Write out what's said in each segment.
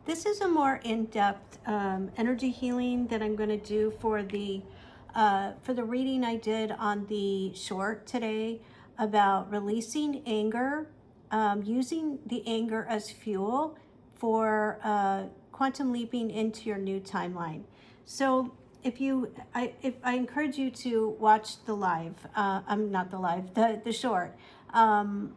This is a more in-depth energy healing that I'm going to do for the reading I did on the short today about releasing anger, using the anger as fuel for quantum leaping into your new timeline. So if I encourage you to watch the live, not the live, the short on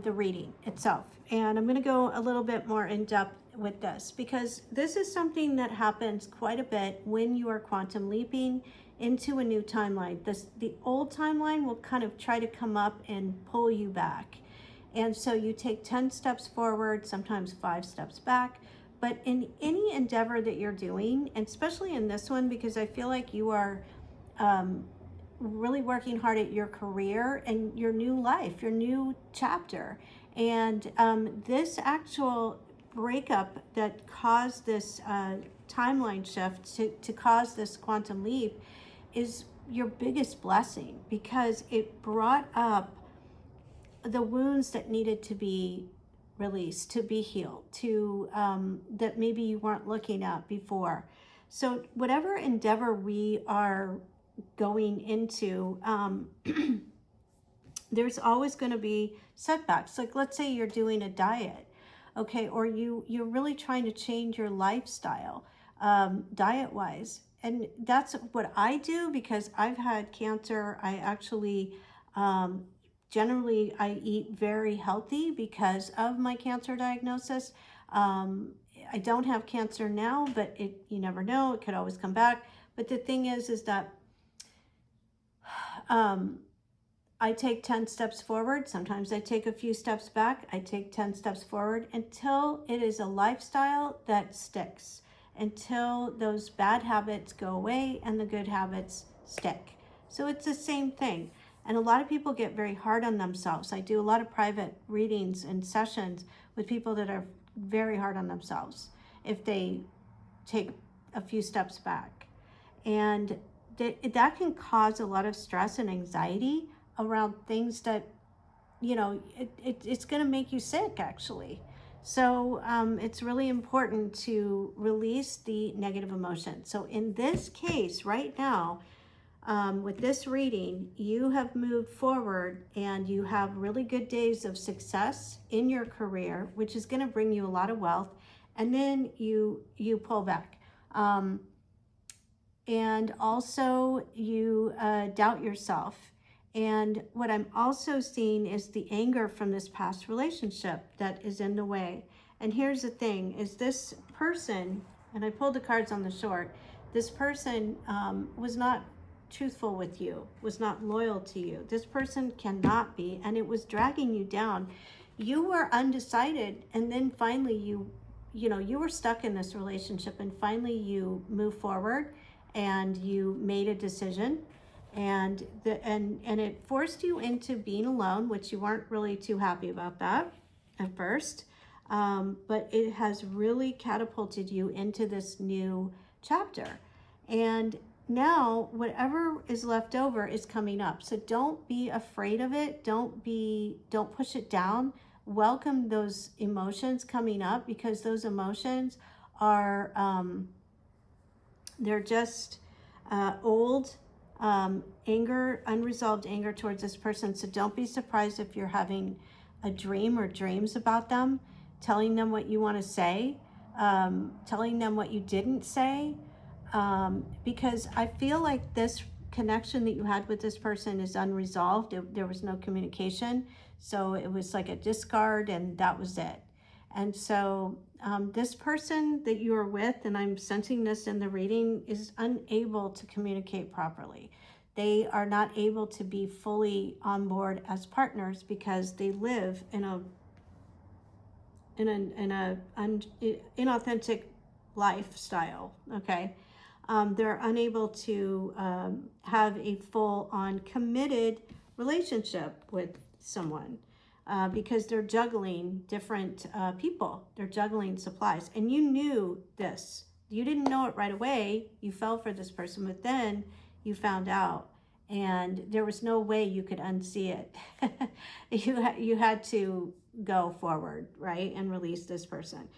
the reading itself. And I'm going to go a little bit more in depth with this because this is something that happens quite a bit when you are quantum leaping into a new timeline. The old timeline will kind of try to come up and pull you back. And so you take 10 steps forward, sometimes 5 steps back. But in any endeavor that you're doing, and especially in this one, because I feel like you are really working hard at your career and your new life, your new chapter. And this actual breakup that caused this timeline shift to cause this quantum leap is your biggest blessing, because it brought up the wounds that needed to be released, to be healed, to that maybe you weren't looking at before. So whatever endeavor we are going into, there's always going to be setbacks. Like, let's say you're doing a diet, okay, or you're really trying to change your lifestyle diet wise. And that's what I do because I've had cancer. I actually generally I eat very healthy because of my cancer diagnosis. I don't have cancer now, but you never know, it could always come back. But the thing is that I take 10 steps forward. Sometimes I take a few steps back. I take 10 steps forward until it is a lifestyle that sticks, until those bad habits go away and the good habits stick. So it's the same thing. And a lot of people get very hard on themselves. I do a lot of private readings and sessions with people that are very hard on themselves if they take a few steps back. And that can cause a lot of stress and anxiety around things that, it's going to make you sick, actually. So it's really important to release the negative emotion. So in this case right now, with this reading, you have moved forward and you have really good days of success in your career, which is going to bring you a lot of wealth. And then you pull back. And also you doubt yourself. And what I'm also seeing is the anger from this past relationship that is in the way. And here's the thing, is this person, and I pulled the cards on the short, this person was not truthful with you, was not loyal to you. This person cannot be, and it was dragging you down. You were undecided, and then finally you were stuck in this relationship, and finally you moved forward and you made a decision, and it forced you into being alone, which you weren't really too happy about that at first, but it has really catapulted you into this new chapter. And now whatever is left over is coming up. So don't be afraid of it. Don't push it down. Welcome those emotions coming up, because those emotions are they're just old anger, unresolved anger towards this person. So don't be surprised if you're having a dream or dreams about them, telling them what you want to say, telling them what you didn't say, because I feel like this connection that you had with this person is unresolved. There was no communication, so it was like a discard, and that was it. And so this person that you are with, and I'm sensing this in the reading, is unable to communicate properly. They are not able to be fully on board as partners because they live in an inauthentic lifestyle. Okay, they're unable to have a full-on committed relationship with someone. Because they're juggling different people. They're juggling supplies. And you knew this. You didn't know it right away. You fell for this person, but then you found out. And there was no way you could unsee it. You had to go forward, right? And release this person.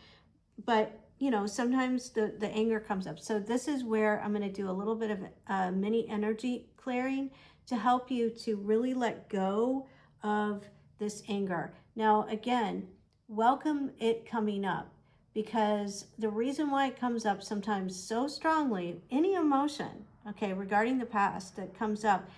but you know, sometimes the anger comes up. So this is where I'm going to do a little bit of mini energy clearing to help you to really let go of this anger. Now, again, welcome it coming up, because the reason why it comes up sometimes so strongly, any emotion, okay, regarding the past that comes up,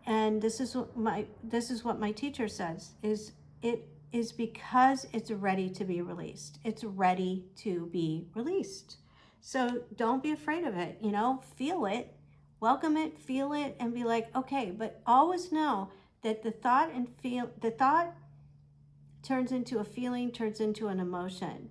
and this is what my teacher says, is it is because it's ready to be released. It's ready to be released. So don't be afraid of it, you know, feel it, welcome it, feel it, and be like, okay, but always know that the thought turns into a feeling, turns into an emotion.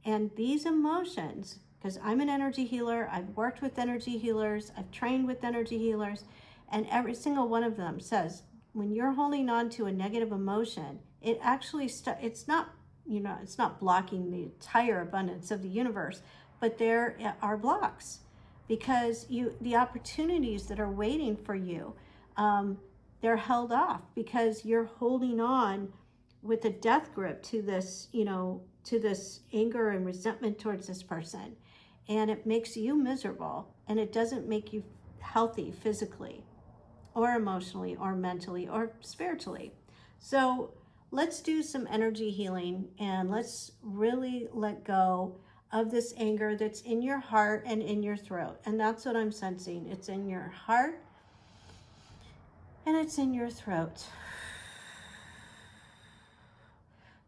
And these emotions, because I'm an energy healer, I've worked with energy healers, I've trained with energy healers, and every single one of them says, when you're holding on to a negative emotion, it actually, it's not, you know, it's not blocking the entire abundance of the universe, but there are blocks, because the opportunities that are waiting for you, they're held off because you're holding on with a death grip to this, you know, to this anger and resentment towards this person. And it makes you miserable, and it doesn't make you healthy physically or emotionally or mentally or spiritually. So let's do some energy healing, and let's really let go of this anger that's in your heart and in your throat. And that's what I'm sensing. It's in your heart and it's in your throat,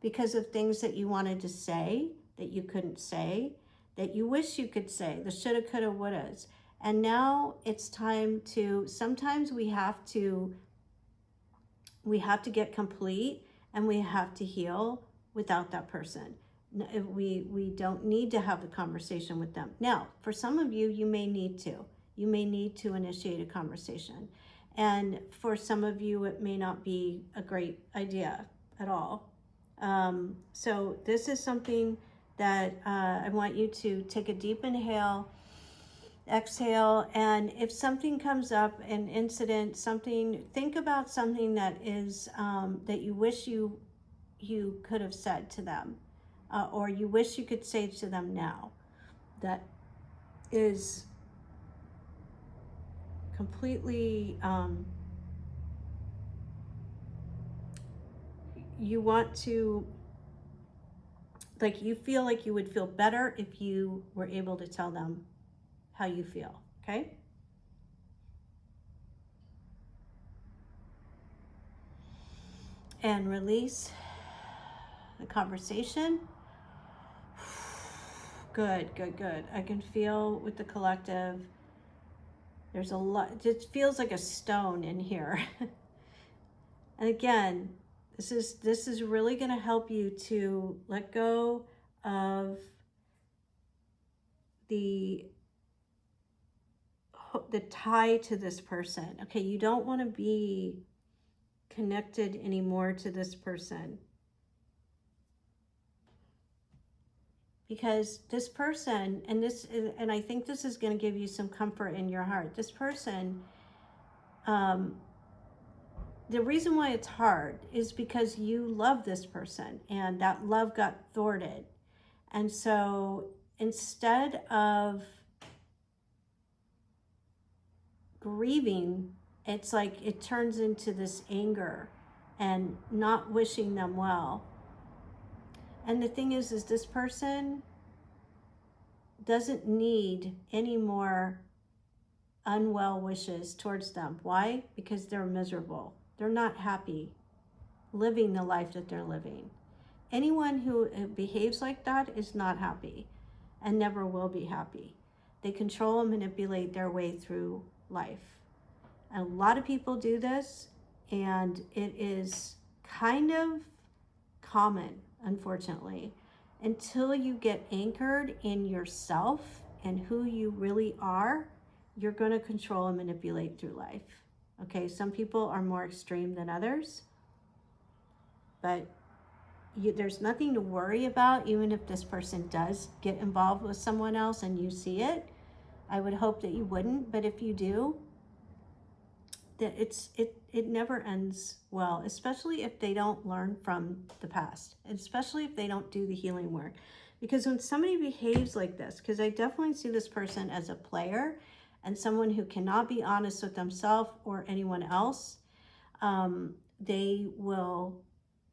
because of things that you wanted to say that you couldn't say, that you wish you could say, the shoulda, coulda, wouldas. And now it's time to, sometimes we have to get complete, and we have to heal without that person. We don't need to have the conversation with them. Now, for some of you, you may need to. You may need to initiate a conversation. And for some of you, it may not be a great idea at all. So this is something that I want you to take a deep inhale, exhale, and if something comes up, an incident, something, think about something that is that you wish you could have said to them, or you wish you could say to them now, that is completely you want to, like, you feel like you would feel better if you were able to tell them how you feel, okay? And release the conversation. Good, good, good. I can feel with the collective, there's a lot, it feels like a stone in here. And again, this is really going to help you to let go of the tie to this person. Okay, you don't want to be connected anymore to this person, because this person, and I think this is going to give you some comfort in your heart. This person, the reason why it's hard is because you love this person, and that love got thwarted. And so instead of grieving, it's like it turns into this anger and not wishing them well. And the thing is this person doesn't need any more unwell wishes towards them. Why? Because they're miserable. They're not happy living the life that they're living. Anyone who behaves like that is not happy and never will be happy. They control and manipulate their way through life. And a lot of people do this, and it is kind of common, unfortunately, until you get anchored in yourself and who you really are. You're going to control and manipulate through life. Okay, some people are more extreme than others, but there's nothing to worry about, even if this person does get involved with someone else and you see it. I would hope that you wouldn't, but if you do, that it never ends well, especially if they don't learn from the past, and especially if they don't do the healing work, Because when somebody behaves like this, because I definitely see this person as a player and someone who cannot be honest with themselves or anyone else, they will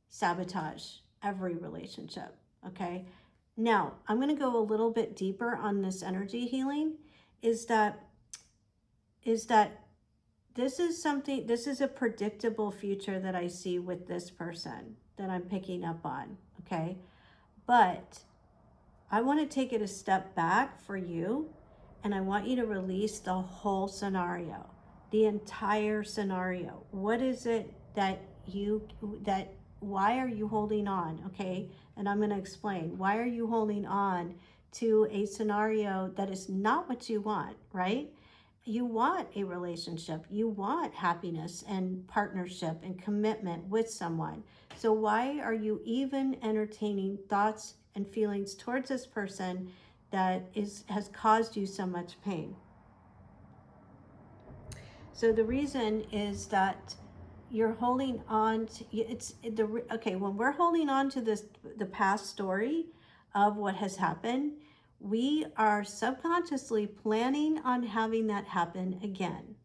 sabotage every relationship, okay? Now, I'm going to go a little bit deeper on this energy healing, is that this is a predictable future that I see with this person that I'm picking up on, okay? But I want to take it a step back for you, and I want you to release the whole scenario, the entire scenario. What is it why are you holding on, okay? And I'm going to explain. Why are you holding on to a scenario that is not what you want, right? You want a relationship. You want happiness and partnership and commitment with someone. So why are you even entertaining thoughts and feelings towards this person that has caused you so much pain? So the reason is that you're holding on to when we're holding on to the past story of what has happened, we are subconsciously planning on having that happen again,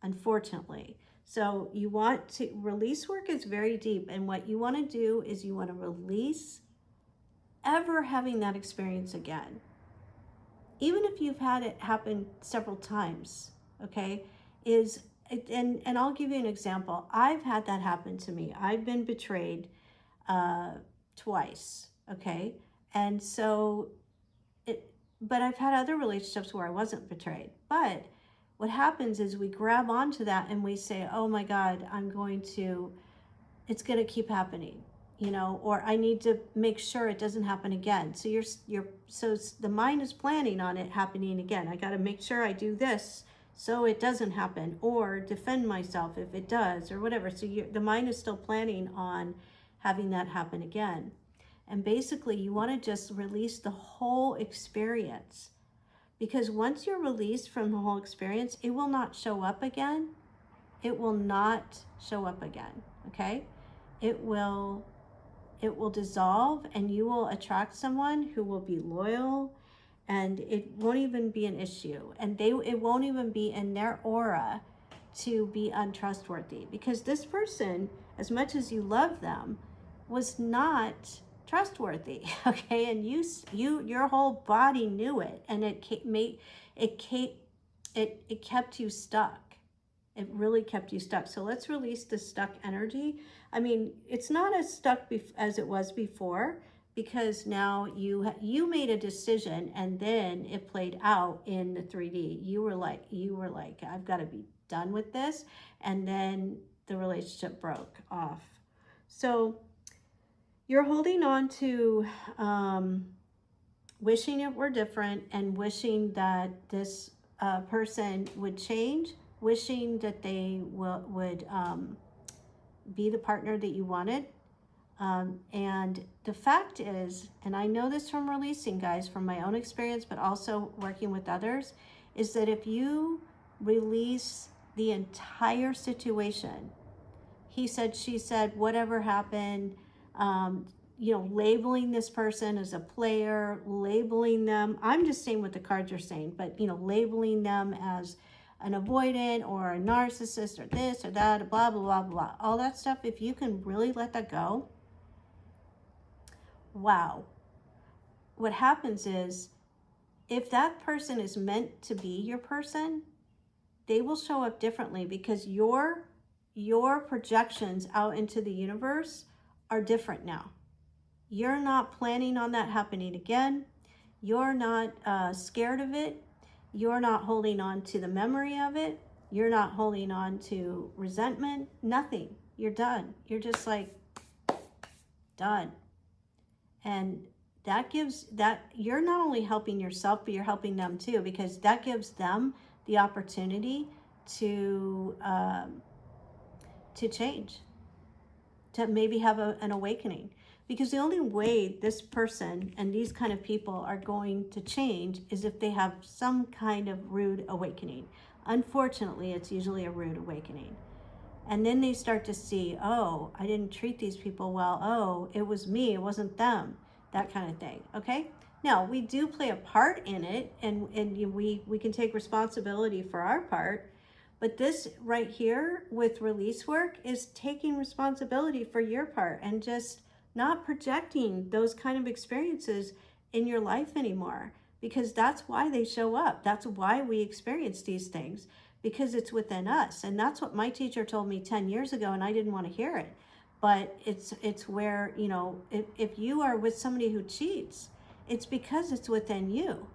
unfortunately. So you want to release work is very deep, and what you want to do is you want to release ever having that experience again, even if you've had it happen several times, okay? And I'll give you an example. I've had that happen to me. I've been betrayed twice, okay? And so but I've had other relationships where I wasn't betrayed. But what happens is we grab onto that and we say, oh my God, it's going to keep happening, or I need to make sure it doesn't happen again. So so the mind is planning on it happening again. I got to make sure I do this so it doesn't happen, or defend myself if it does, or whatever. So the mind is still planning on having that happen again. And basically, you want to just release the whole experience, because once you're released from the whole experience, it will not show up again. It will not show up again, okay? It will dissolve, and you will attract someone who will be loyal, and it won't even be an issue. And it won't even be in their aura to be untrustworthy, because this person, as much as you love them, was not trustworthy, okay? And your whole body knew it, and it kept you stuck. It really kept you stuck. So let's release the stuck energy. I mean, it's not as stuck as it was before, because now you made a decision, and then it played out in the 3D. You were like, I've got to be done with this, and then the relationship broke off. So you're holding on to wishing it were different, and wishing that this person would change, wishing that they would be the partner that you wanted. And the fact is, and I know this from releasing, guys, from my own experience, but also working with others, is that if you release the entire situation, he said, she said, whatever happened, labeling this person as a player, labeling them, I'm just saying what the cards are saying, but, labeling them as an avoidant or a narcissist or this or that, blah, blah, blah, blah, all that stuff, if you can really let that go, wow. What happens is, if that person is meant to be your person, they will show up differently, because your projections out into the universe are different now. You're not planning on that happening again. You're not scared of it. You're not holding on to the memory of it. You're not holding on to resentment. Nothing. You're done. You're just like, done. And that you're not only helping yourself, but you're helping them too, because that gives them the opportunity to change, to maybe have an awakening. Because the only way this person and these kind of people are going to change is if they have some kind of rude awakening. Unfortunately, it's usually a rude awakening. And then they start to see, oh, I didn't treat these people well. Oh, it was me, it wasn't them. That kind of thing, okay? Now, we do play a part in it, and we can take responsibility for our part. But this right here with release work is taking responsibility for your part and just not projecting those kind of experiences in your life anymore, because that's why they show up. That's why we experience these things, because it's within us. And that's what my teacher told me 10 years ago, and I didn't want to hear it. But it's where, you know, if you are with somebody who cheats, it's because it's within you.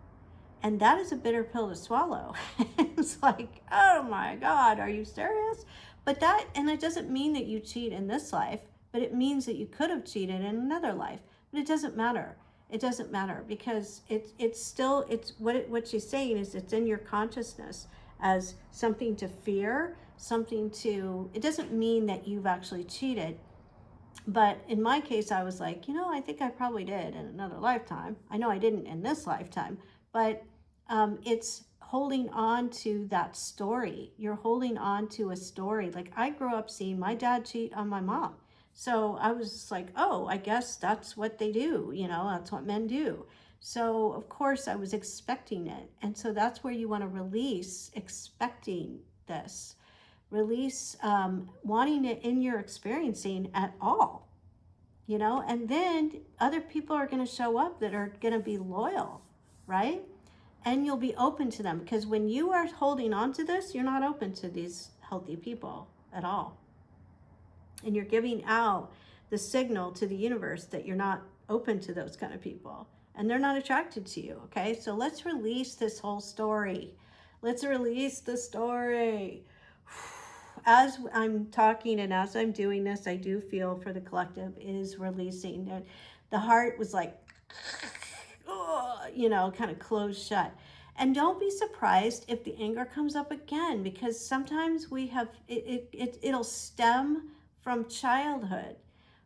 And that is a bitter pill to swallow. It's like, oh my God, are you serious? But that, and it doesn't mean that you cheat in this life, but it means that you could have cheated in another life. But it doesn't matter. It doesn't matter, because it's still, it's what she's saying is it's in your consciousness as something to fear, something to, it doesn't mean that you've actually cheated. But in my case, I was like, you know, I think I probably did in another lifetime. I know I didn't in this lifetime, but it's holding on to that story. You're holding on to a story. Like, I grew up seeing my dad cheat on my mom. So I was like, oh, I guess that's what they do. You know, that's what men do. So of course I was expecting it. And so that's where you want to release expecting this. Release wanting it in your experiencing at all, you know, and then other people are going to show up that are going to be loyal, right? And you'll be open to them, because when you are holding on to this, you're not open to these healthy people at all. And you're giving out the signal to the universe that you're not open to those kind of people, and they're not attracted to you. Okay, so let's release this whole story. Let's release the story. As I'm talking and as I'm doing this, I do feel for the collective is releasing. The heart was like, you know, kind of closed shut. And don't be surprised if the anger comes up again, because sometimes we have, it'll stem from childhood,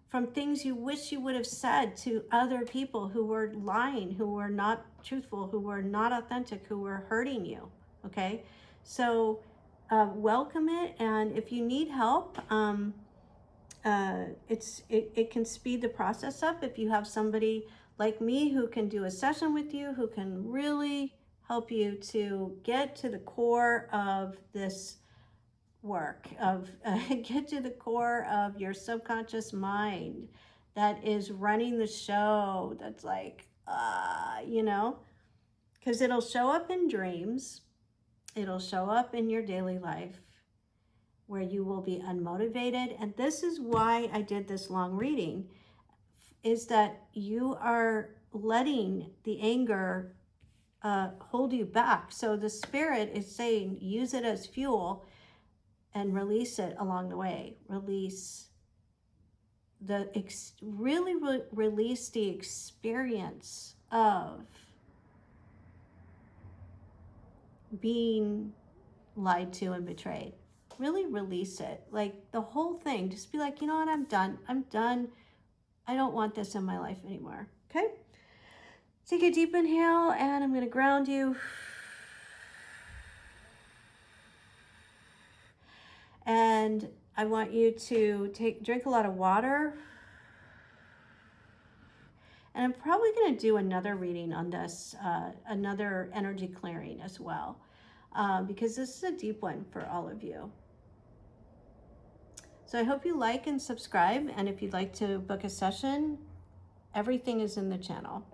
from things you wish you would have said to other people who were lying, who were not truthful, who were not authentic, who were hurting you. Okay, so welcome it, and if you need help, it can speed the process up if you have somebody like me who can do a session with you, who can really help you to get to the core of this work, of get to the core of your subconscious mind that is running the show, that's like, you know, because it'll show up in dreams, it'll show up in your daily life, where you will be unmotivated. And this is why I did this long reading, is that you are letting the anger hold you back. So the spirit is saying, use it as fuel and release it along the way. Release the, release the experience of being lied to and betrayed. Really release it, like the whole thing. Just be like, you know what, I'm done. I don't want this in my life anymore. Okay, take a deep inhale, and I'm going to ground you, and I want you to drink a lot of water. And I'm probably going to do another reading on this, another energy clearing as well, because this is a deep one for all of you. So I hope you like and subscribe, and if you'd like to book a session, everything is in the channel.